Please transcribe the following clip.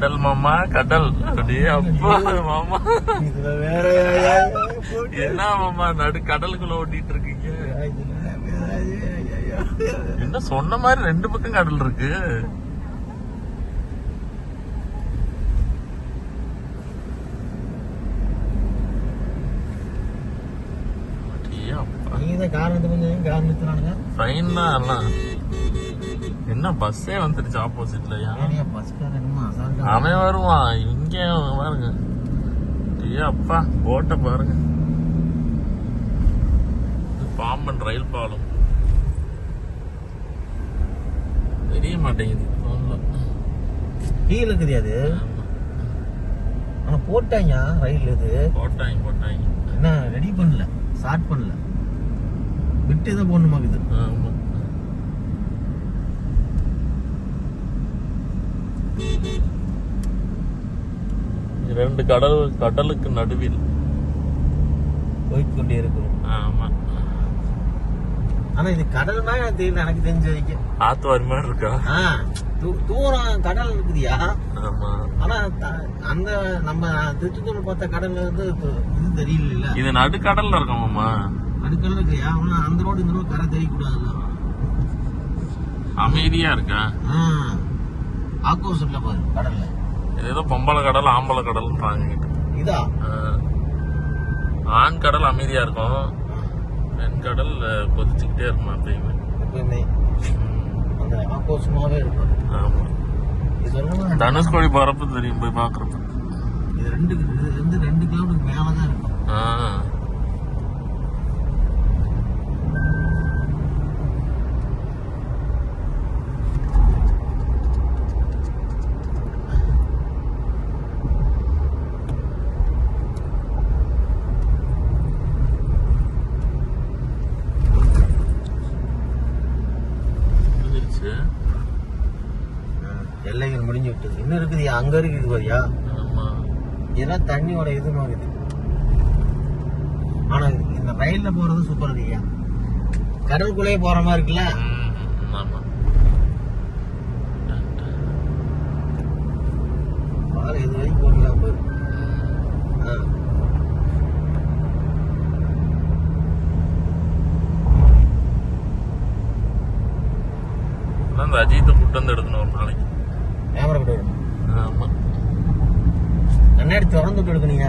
கடல் மாமா கடல் அப்படியே அப்பா மாமா வேற என்ன மாமா நடு கடலுக்குள்ள ஓட்டிட்டு இருக்கீங்க? என்ன சொன்ன மாதிரி 2 பக்கம் கடல் இருக்கு. என்ன பஸ்ஸே வந்துருச்சு ஆப்போசிட்லயா? அவன் வருவான் இங்க பாருங்க. அப்பா போட்ட பாருங்க. பாம்பன் ரயில் பாலம் தெரிய மாட்டேங்குது. கீழ இருக்குது அது. ஆனா போட்டாங்க ரயில் இது. போட்டாங்க என்ன ரெடி பண்ணல, ஸ்டார்ட் பண்ணல, விட்டு தான் போடணுமாக்குது. ஆமா. இரண்டு கடலுக்கு நடுவில் போய்கொண்டே இருக்கும். ஆமா. ஆனா இது கடல் மாதிரி எனக்கு தெரியல. எனக்கு தெரிஞ்ச வரைக்கும் ஆத்துவாரி மாதிரி இருக்கா? தூரம் கடல் இருக்குதியா? ஆமா. ஆனா அந்த நம்ம திருச்செந்தூர் பார்த்த கடல்ல இருந்து இது தெரியல. இது நடுக்கடல்ல இருக்கோமாமா. நடுக்கடல் இருக்கியா? ஆனா அந்த ரோடு இந்த ரோடு கரை தெரியக்கூடாதுல்ல. அமைதியா இருக்கா? ஆப்போசிட்ல பாரு கடல்ல. ஏதோ பொம்பளை கடல் ஆம்பளை கடல்ன்றாங்க. இதா ஆண் கடல் அமைதியா இருக்கும், பெண் கடல் கொதிச்சுக்கிட்டே இருக்கும் எப்பயுமே. அந்த ஆப்போசிட்டாவே இருக்கும். ஆமா. தனுஷ்கோடி போறப்ப தெரியும் போய் பாக்குறப்ப. இது 2 கிலோமீட்டருக்கு மேலதான் இருக்கும். எல்லைகள் முடிஞ்சு விட்டது. இன்னும் இருக்குது, அங்க இருக்குது பாரியா? இதெல்லாம் தண்ணியோட இது மாதிரி. ஆனா இந்த ரயில்ல போறது சூப்பர் இருக்குயா. கடலுக்குள்ளே போற மாதிரி இருக்குல்ல. பாரு இது வரைக்கும் போகலாம் பாரு. அந்த அஜித்தை கூட்டு வந்து எடுக்கணும் ஒரு நாளைக்கு. கேமரா கூட எடுக்கணும். ஆமா. கண்ணாடி திறந்து விட்டு எடுக்கணுங்க.